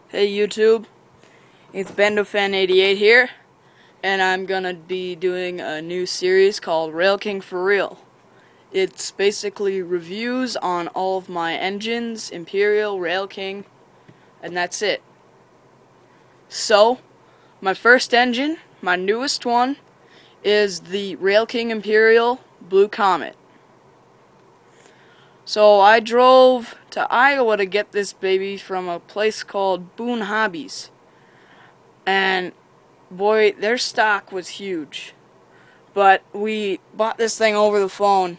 Hey YouTube, it's BendoFan88 here, and I'm gonna be doing a new series called Railking for Real. It's basically reviews on all of my engines, Imperial, Railking, and that's it. So, my first engine, my newest one, is the Railking Imperial Blue Comet. So I drove to Iowa to get this baby from a place called Boone Hobbies. And boy, their stock was huge. But we bought this thing over the phone.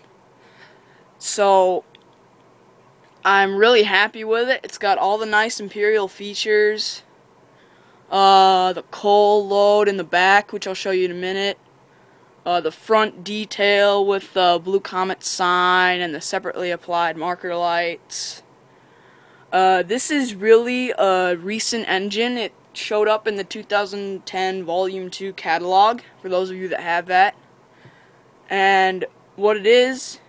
So I'm really happy with it. It's got all the nice Imperial features. The coal load in the back, which I'll show you in a minute. The front detail with the Blue Comet sign and the separately applied marker lights. This is really a recent engine. It showed up in the 2010 Volume 2 catalog, for those of you that have that. And what it is,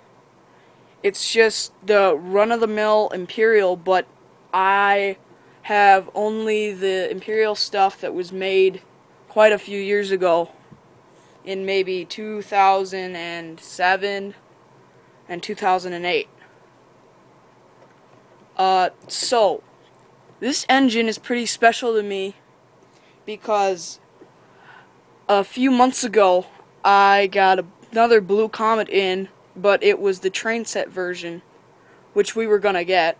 it's just the run-of-the-mill Imperial, but I have only the Imperial stuff that was made quite a few years ago, in maybe 2007 and 2008. So, this engine is pretty special to me because a few months ago I got another Blue Comet in, but it was the train set version, which we were gonna get.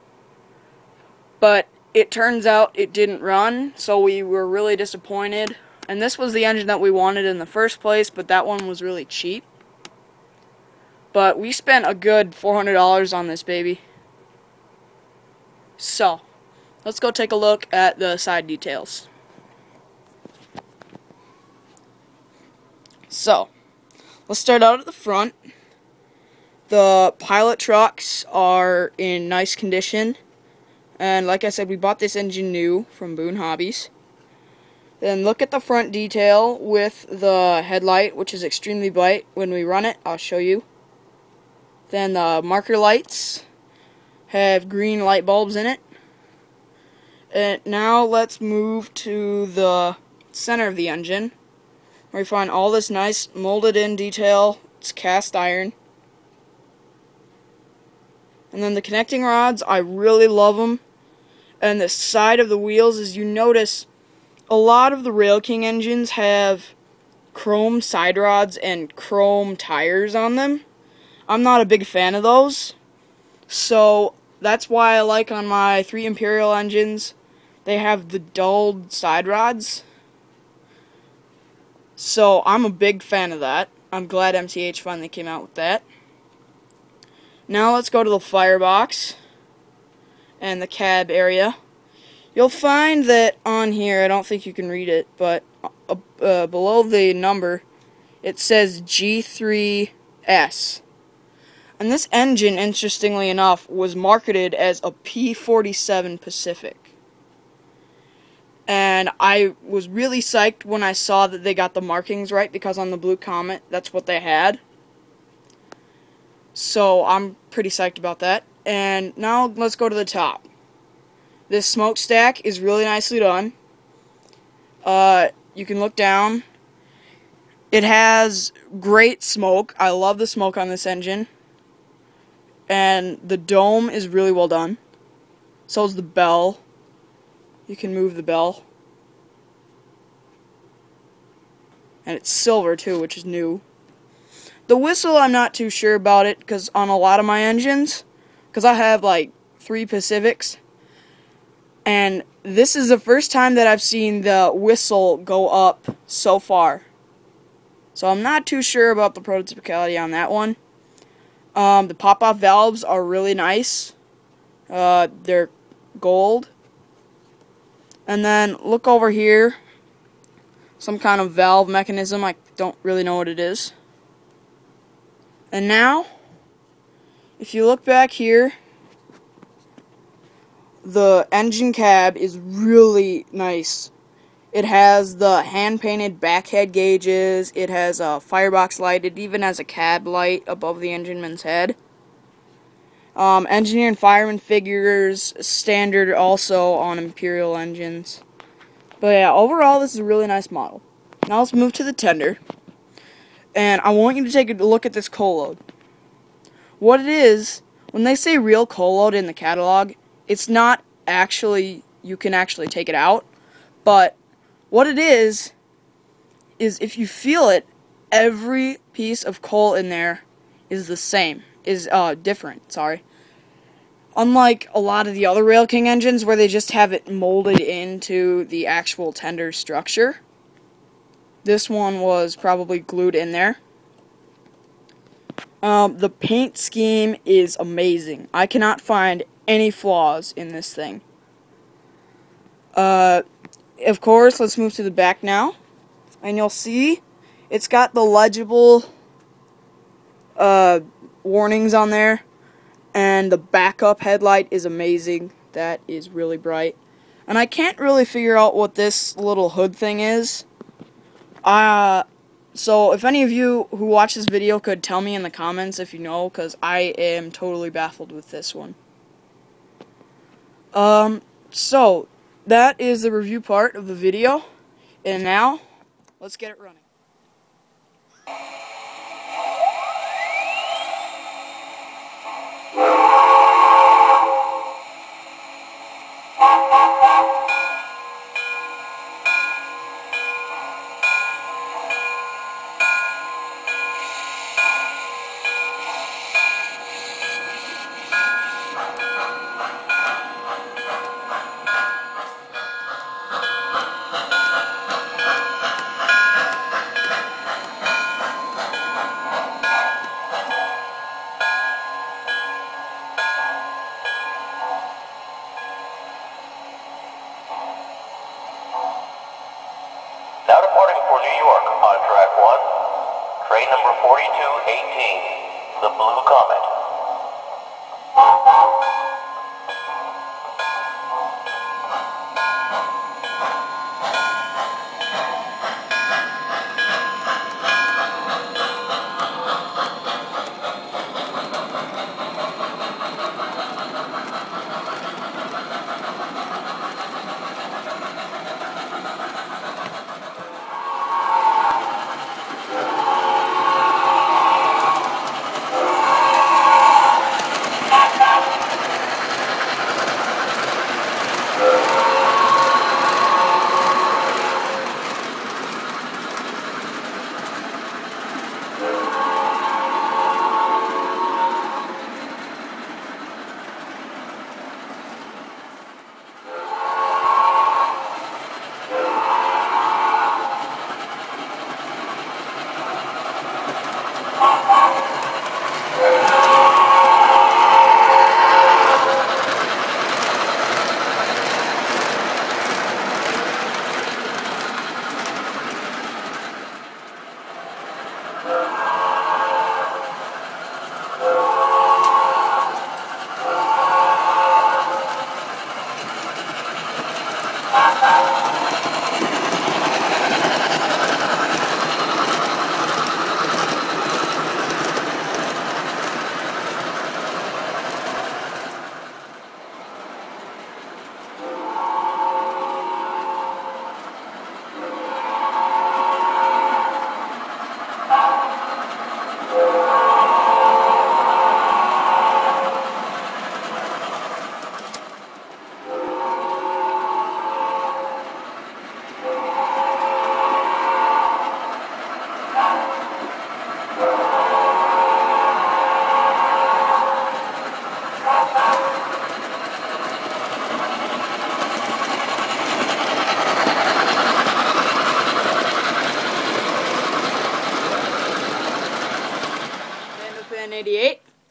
But it turns out it didn't run, so we were really disappointed. And this was the engine that we wanted in the first place, but that one was really cheap. But we spent a good $400 on this baby. So, let's go take a look at the side details. So, let's start out at the front. The pilot trucks are in nice condition. And like I said, we bought this engine new from Boone Hobbies. Then look at the front detail with the headlight, which is extremely bright. When we run it, I'll show you. Then the marker lights have green light bulbs in it. And now let's move to the center of the engine, where we find all this nice molded in detail. It's cast iron. And then the connecting rods, I really love them. And the side of the wheels, as you notice, a lot of the Railking engines have chrome side rods and chrome tires on them. I'm not a big fan of those. So that's why I like on my 3 Imperial engines, they have the dulled side rods. So I'm a big fan of that. I'm glad MTH finally came out with that. Now let's go to the firebox and the cab area. You'll find that on here, I don't think you can read it, but below the number, it says G3S. And this engine, interestingly enough, was marketed as a P47 Pacific. And I was really psyched when I saw that they got the markings right, because on the Blue Comet, that's what they had. So I'm pretty psyched about that. And now let's go to the top. This smokestack is really nicely done. You can look down. It has great smoke. I love the smoke on this engine. And the dome is really well done. So is the bell. You can move the bell. And it's silver too, which is new. The whistle, I'm not too sure about it, because on a lot of my engines, because I have like 3 Pacifics, and this is the first time that I've seen the whistle go up so far. So I'm not too sure about the prototypicality on that one. The pop-off valves are really nice. They're gold. And then look over here. Some kind of valve mechanism. I don't really know what it is. And now, if you look back here, the engine cab is really nice. It has the hand-painted backhead gauges. It has a firebox light. It even has a cab light above the engineman's head. Engineer and fireman figures, standard also on Imperial engines. But yeah, overall this is a really nice model. Now let's move to the tender. And I want you to take a look at this coal load. What it is, when they say real coal load in the catalog, it's not actually, you can actually take it out. But what it is if you feel it, every piece of coal in there is the same, different, sorry. Unlike a lot of the other Railking engines where they just have it molded into the actual tender structure, this one was probably glued in there. The paint scheme is amazing. I cannot find any flaws in this thing. Of course, let's move to the back now. And you'll see it's got the legible warnings on there. And the backup headlight is amazing. That is really bright. And I can't really figure out what this little hood thing is. So if any of you who watch this video could tell me in the comments if you know, because I am totally baffled with this one. So that is the review part of the video. And now, let's get it running. Now departing for New York on track 1, train number 4218, the Blue Comet.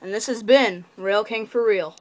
And this has been Railking for Real.